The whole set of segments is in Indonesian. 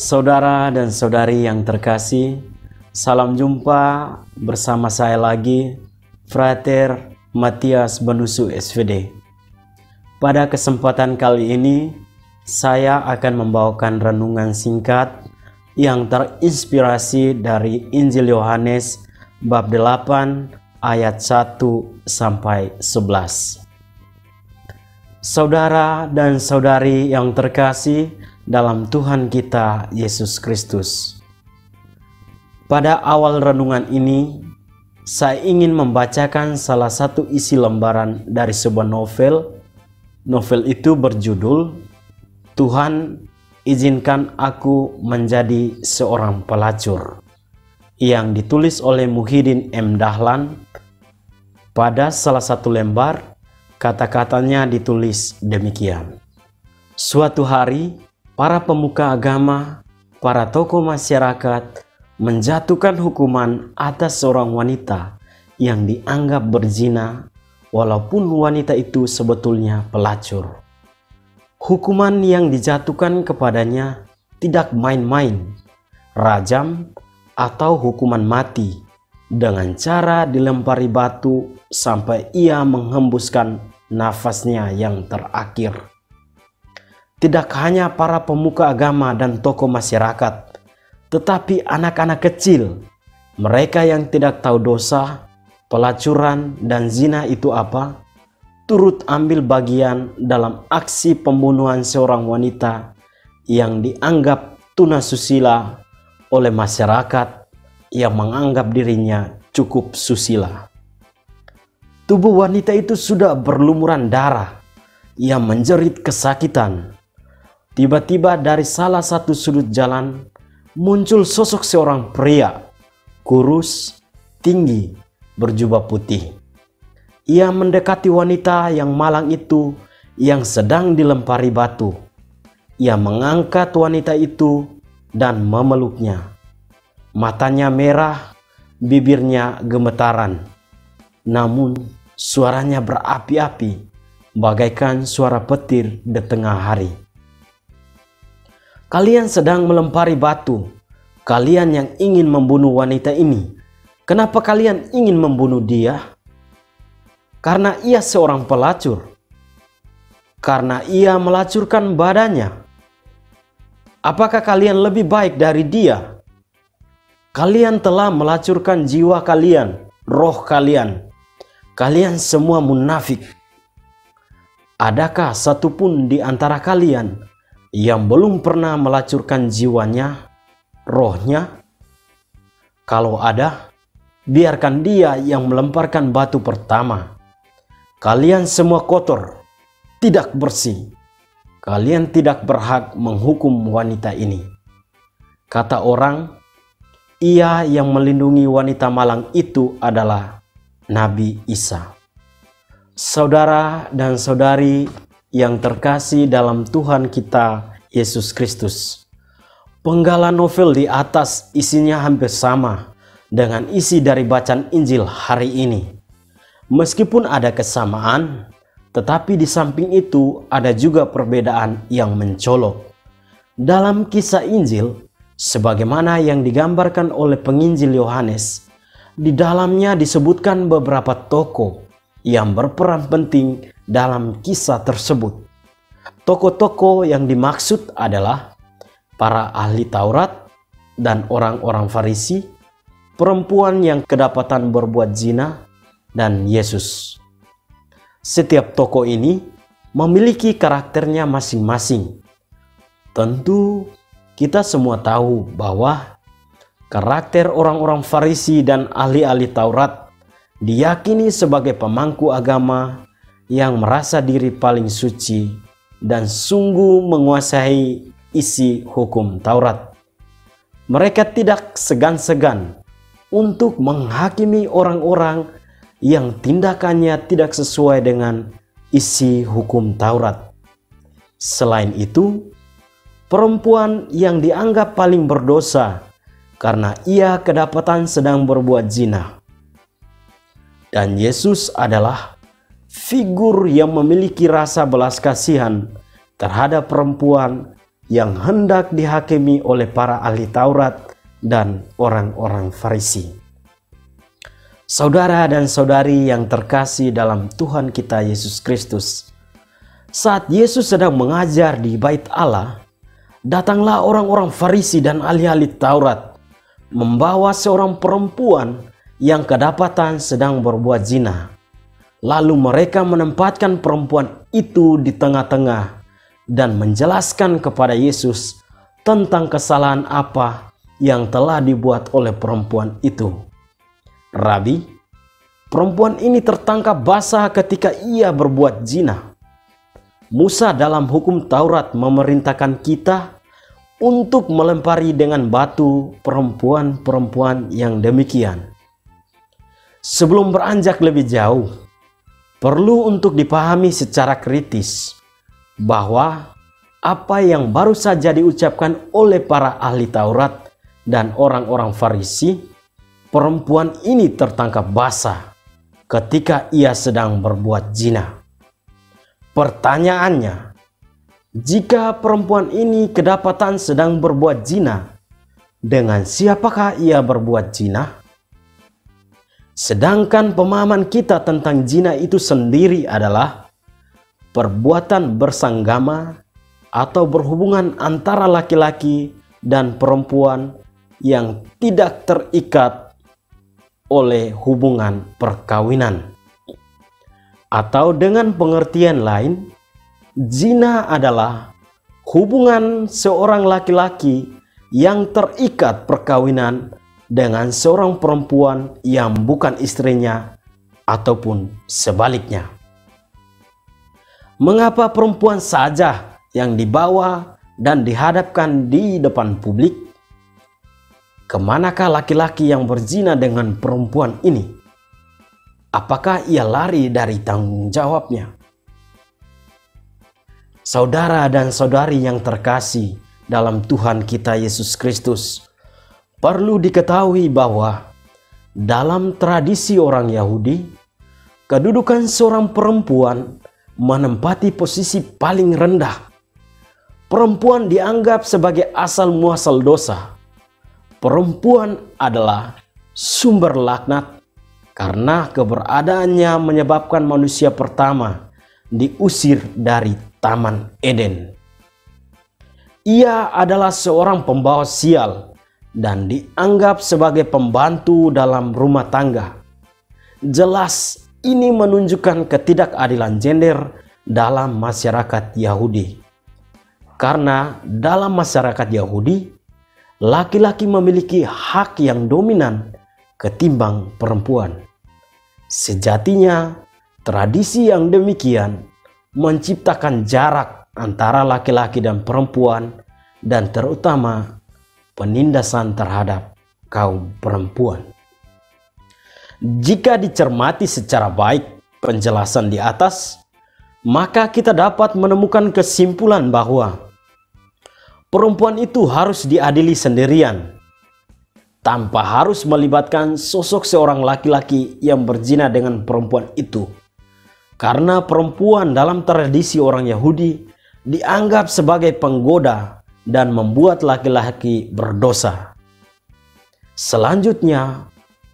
Saudara dan saudari yang terkasih, salam jumpa bersama saya lagi, Frater Matias Banusu SVD. Pada kesempatan kali ini, saya akan membawakan renungan singkat yang terinspirasi dari Injil Yohanes bab 8 ayat 1 sampai 11. Saudara dan saudari yang terkasih dalam Tuhan kita Yesus Kristus. Pada awal renungan ini, saya ingin membacakan salah satu isi lembaran dari sebuah novel. Novel itu berjudul Tuhan Izinkan Aku Menjadi Seorang Pelacur, yang ditulis oleh Muhyiddin M. Dahlan. Pada salah satu lembar, kata-katanya ditulis demikian. Suatu hari, para pemuka agama, para tokoh masyarakat menjatuhkan hukuman atas seorang wanita yang dianggap berzina, walaupun wanita itu sebetulnya pelacur. Hukuman yang dijatuhkan kepadanya tidak main-main, rajam atau hukuman mati dengan cara dilempari batu sampai ia menghembuskan nafasnya yang terakhir. Tidak hanya para pemuka agama dan tokoh masyarakat, tetapi anak-anak kecil, mereka yang tidak tahu dosa, pelacuran, dan zina itu apa, turut ambil bagian dalam aksi pembunuhan seorang wanita yang dianggap tunasusila oleh masyarakat yang menganggap dirinya cukup susila. Tubuh wanita itu sudah berlumuran darah, ia menjerit kesakitan. Tiba-tiba dari salah satu sudut jalan muncul sosok seorang pria, kurus, tinggi, berjubah putih. Ia mendekati wanita yang malang itu yang sedang dilempari batu. Ia mengangkat wanita itu dan memeluknya. Matanya merah, bibirnya gemetaran. Namun suaranya berapi-api, bagaikan suara petir di tengah hari. Kalian sedang melempari batu, kalian yang ingin membunuh wanita ini. Kenapa kalian ingin membunuh dia? Karena ia seorang pelacur. Karena ia melacurkan badannya. Apakah kalian lebih baik dari dia? Kalian telah melacurkan jiwa kalian, roh kalian. Kalian semua munafik. Adakah satupun di antara kalian yang belum pernah melacurkan jiwanya, rohnya? Kalau ada, biarkan dia yang melemparkan batu pertama. Kalian semua kotor, tidak bersih. Kalian tidak berhak menghukum wanita ini. Kata orang, ia yang melindungi wanita malang itu adalah Nabi Isa. Saudara dan saudari yang terkasih dalam Tuhan kita Yesus Kristus, penggalan novel di atas isinya hampir sama dengan isi dari bacaan Injil hari ini. Meskipun ada kesamaan, tetapi di samping itu ada juga perbedaan yang mencolok. Dalam kisah Injil, sebagaimana yang digambarkan oleh penginjil Yohanes, di dalamnya disebutkan beberapa tokoh yang berperan penting dalam kisah tersebut. Tokoh-tokoh yang dimaksud adalah para ahli Taurat dan orang-orang Farisi, perempuan yang kedapatan berbuat zina, dan Yesus. Setiap tokoh ini memiliki karakternya masing-masing. Tentu kita semua tahu bahwa karakter orang-orang Farisi dan ahli-ahli Taurat diyakini sebagai pemangku agama yang merasa diri paling suci dan sungguh menguasai isi hukum Taurat. Mereka tidak segan-segan untuk menghakimi orang-orang yang tindakannya tidak sesuai dengan isi hukum Taurat. Selain itu, perempuan yang dianggap paling berdosa karena ia kedapatan sedang berbuat zina. Dan Yesus adalah figur yang memiliki rasa belas kasihan terhadap perempuan yang hendak dihakimi oleh para ahli Taurat dan orang-orang Farisi. Saudara dan saudari yang terkasih dalam Tuhan kita Yesus Kristus, saat Yesus sedang mengajar di Bait Allah, datanglah orang-orang Farisi dan ahli-ahli Taurat membawa seorang perempuan yang kedapatan sedang berbuat zina. Lalu mereka menempatkan perempuan itu di tengah-tengah dan menjelaskan kepada Yesus tentang kesalahan apa yang telah dibuat oleh perempuan itu. Rabi, perempuan ini tertangkap basah ketika ia berbuat zina. Musa dalam hukum Taurat memerintahkan kita untuk melempari dengan batu perempuan-perempuan yang demikian. Sebelum beranjak lebih jauh, perlu untuk dipahami secara kritis bahwa apa yang baru saja diucapkan oleh para ahli Taurat dan orang-orang Farisi, perempuan ini tertangkap basah ketika ia sedang berbuat zina. Pertanyaannya, jika perempuan ini kedapatan sedang berbuat zina, dengan siapakah ia berbuat zina? Sedangkan pemahaman kita tentang zina itu sendiri adalah perbuatan bersanggama atau berhubungan antara laki-laki dan perempuan yang tidak terikat oleh hubungan perkawinan. Atau dengan pengertian lain, zina adalah hubungan seorang laki-laki yang terikat perkawinan dengan seorang perempuan yang bukan istrinya ataupun sebaliknya. Mengapa perempuan saja yang dibawa dan dihadapkan di depan publik? Kemanakah laki-laki yang berzina dengan perempuan ini? Apakah ia lari dari tanggung jawabnya? Saudara dan saudari yang terkasih dalam Tuhan kita Yesus Kristus, perlu diketahui bahwa dalam tradisi orang Yahudi, kedudukan seorang perempuan menempati posisi paling rendah. Perempuan dianggap sebagai asal muasal dosa. Perempuan adalah sumber laknat karena keberadaannya menyebabkan manusia pertama diusir dari Taman Eden. Ia adalah seorang pembawa sial dan dianggap sebagai pembantu dalam rumah tangga. Jelas ini menunjukkan ketidakadilan gender dalam masyarakat Yahudi. Karena dalam masyarakat Yahudi, laki-laki memiliki hak yang dominan ketimbang perempuan. Sejatinya, tradisi yang demikian menciptakan jarak antara laki-laki dan perempuan dan terutama penindasan terhadap kaum perempuan. Jika dicermati secara baik penjelasan di atas, maka kita dapat menemukan kesimpulan bahwa perempuan itu harus diadili sendirian, tanpa harus melibatkan sosok seorang laki-laki yang berzina dengan perempuan itu. Karena perempuan dalam tradisi orang Yahudi dianggap sebagai penggoda dan membuat laki-laki berdosa. Selanjutnya,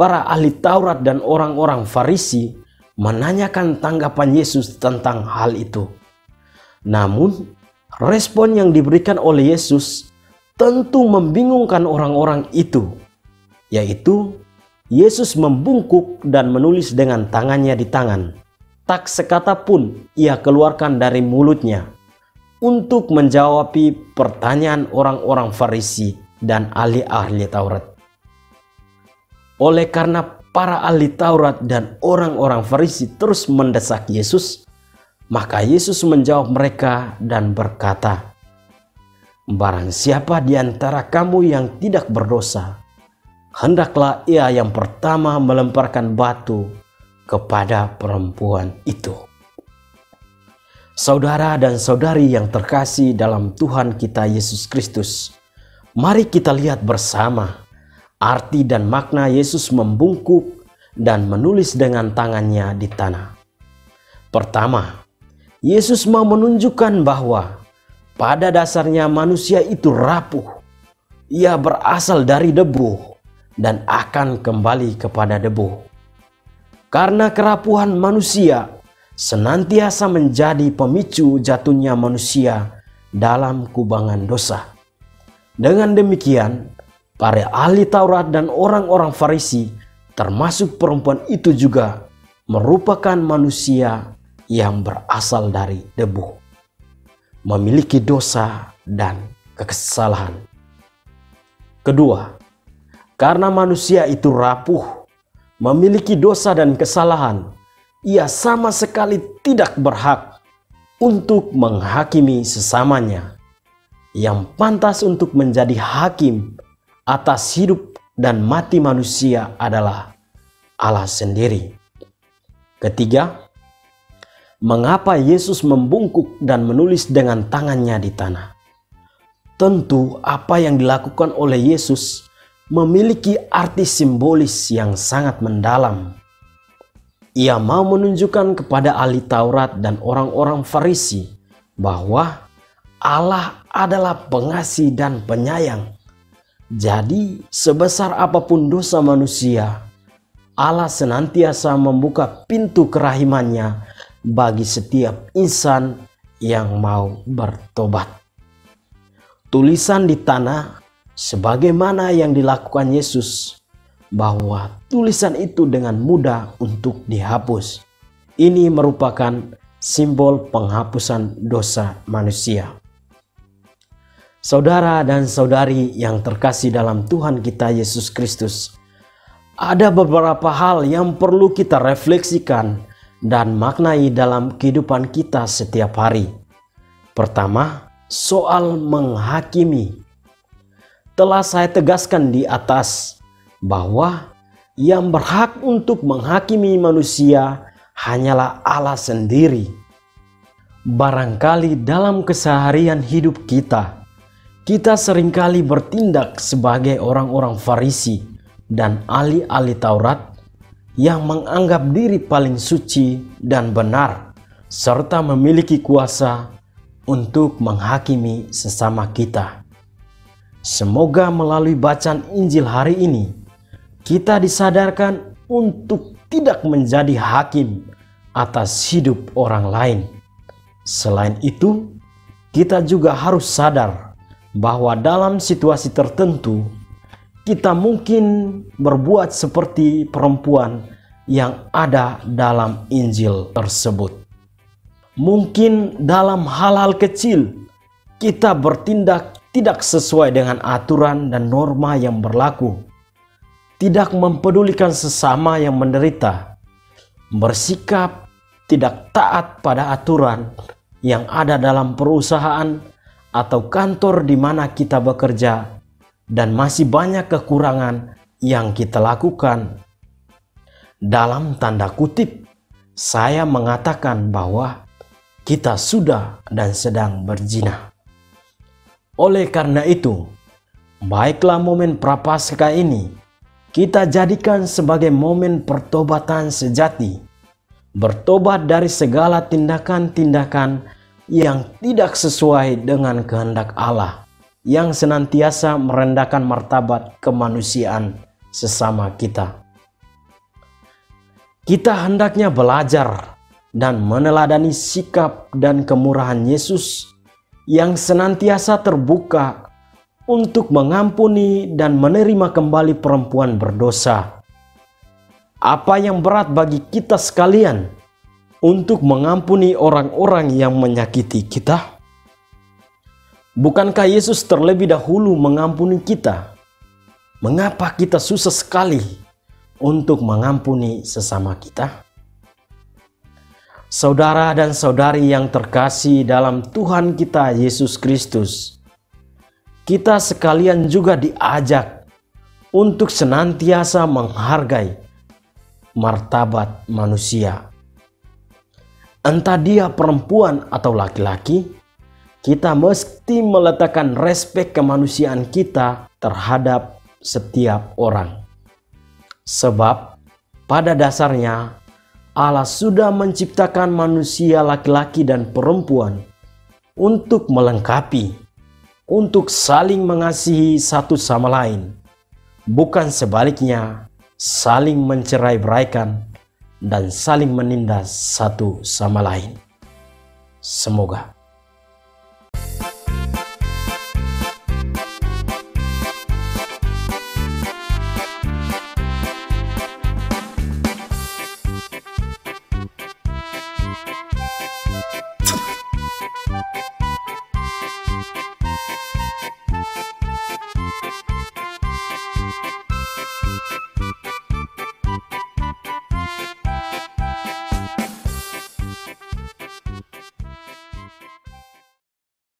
para ahli Taurat dan orang-orang Farisi menanyakan tanggapan Yesus tentang hal itu. Namun, respon yang diberikan oleh Yesus tentu membingungkan orang-orang itu, yaitu Yesus membungkuk dan menulis dengan tangannya di tangan. Tak sekata pun ia keluarkan dari mulutnya untuk menjawab pertanyaan orang-orang Farisi dan ahli-ahli Taurat. Oleh karena para ahli Taurat dan orang-orang Farisi terus mendesak Yesus, maka Yesus menjawab mereka dan berkata, "Barang siapa di antara kamu yang tidak berdosa, hendaklah ia yang pertama melemparkan batu kepada perempuan itu." Saudara dan saudari yang terkasih dalam Tuhan kita Yesus Kristus, mari kita lihat bersama arti dan makna Yesus membungkuk dan menulis dengan tangannya di tanah. Pertama, Yesus mau menunjukkan bahwa pada dasarnya manusia itu rapuh. Ia berasal dari debu dan akan kembali kepada debu. Karena kerapuhan manusia senantiasa menjadi pemicu jatuhnya manusia dalam kubangan dosa. Dengan demikian, para ahli Taurat dan orang-orang Farisi, termasuk perempuan itu juga, merupakan manusia yang berasal dari debu, memiliki dosa dan kesalahan. Kedua, karena manusia itu rapuh, memiliki dosa dan kesalahan, ia sama sekali tidak berhak untuk menghakimi sesamanya. Yang pantas untuk menjadi hakim atas hidup dan mati manusia adalah Allah sendiri. Ketiga, mengapa Yesus membungkuk dan menulis dengan tangannya di tanah? Tentu apa yang dilakukan oleh Yesus memiliki arti simbolis yang sangat mendalam. Ia mau menunjukkan kepada ahli Taurat dan orang-orang Farisi bahwa Allah adalah pengasih dan penyayang. Jadi sebesar apapun dosa manusia, Allah senantiasa membuka pintu kerahimannya bagi setiap insan yang mau bertobat. Tulisan di tanah sebagaimana yang dilakukan Yesus, bahwa tulisan itu dengan mudah untuk dihapus. Ini merupakan simbol penghapusan dosa manusia. Saudara dan saudari yang terkasih dalam Tuhan kita Yesus Kristus, ada beberapa hal yang perlu kita refleksikan dan maknai dalam kehidupan kita setiap hari. Pertama, soal menghakimi. Telah saya tegaskan di atas bahwa yang berhak untuk menghakimi manusia hanyalah Allah sendiri. Barangkali dalam keseharian hidup kita seringkali bertindak sebagai orang-orang Farisi dan ahli-ahli Taurat yang menganggap diri paling suci dan benar, serta memiliki kuasa untuk menghakimi sesama kita. Semoga melalui bacaan Injil hari ini, kita disadarkan untuk tidak menjadi hakim atas hidup orang lain. Selain itu, kita juga harus sadar bahwa dalam situasi tertentu, kita mungkin berbuat seperti perempuan yang ada dalam Injil tersebut. Mungkin dalam hal-hal kecil, kita bertindak tidak sesuai dengan aturan dan norma yang berlaku, tidak mempedulikan sesama yang menderita, bersikap tidak taat pada aturan yang ada dalam perusahaan atau kantor di mana kita bekerja, dan masih banyak kekurangan yang kita lakukan. Dalam tanda kutip, saya mengatakan bahwa kita sudah dan sedang berzina. Oleh karena itu, baiklah momen Prapaskah ini kita jadikan sebagai momen pertobatan sejati. Bertobat dari segala tindakan-tindakan yang tidak sesuai dengan kehendak Allah, yang senantiasa merendahkan martabat kemanusiaan sesama kita. Kita hendaknya belajar dan meneladani sikap dan kemurahan Yesus yang senantiasa terbuka untuk mengampuni dan menerima kembali perempuan berdosa. Apa yang berat bagi kita sekalian untuk mengampuni orang-orang yang menyakiti kita? Bukankah Yesus terlebih dahulu mengampuni kita? Mengapa kita susah sekali untuk mengampuni sesama kita? Saudara dan saudari yang terkasih dalam Tuhan kita Yesus Kristus, kita sekalian juga diajak untuk senantiasa menghargai martabat manusia. Entah dia perempuan atau laki-laki, kita mesti meletakkan respek kemanusiaan kita terhadap setiap orang. Sebab pada dasarnya Allah sudah menciptakan manusia laki-laki dan perempuan untuk melengkapi, untuk saling mengasihi satu sama lain, bukan sebaliknya saling mencerai-beraikan dan saling menindas satu sama lain. Semoga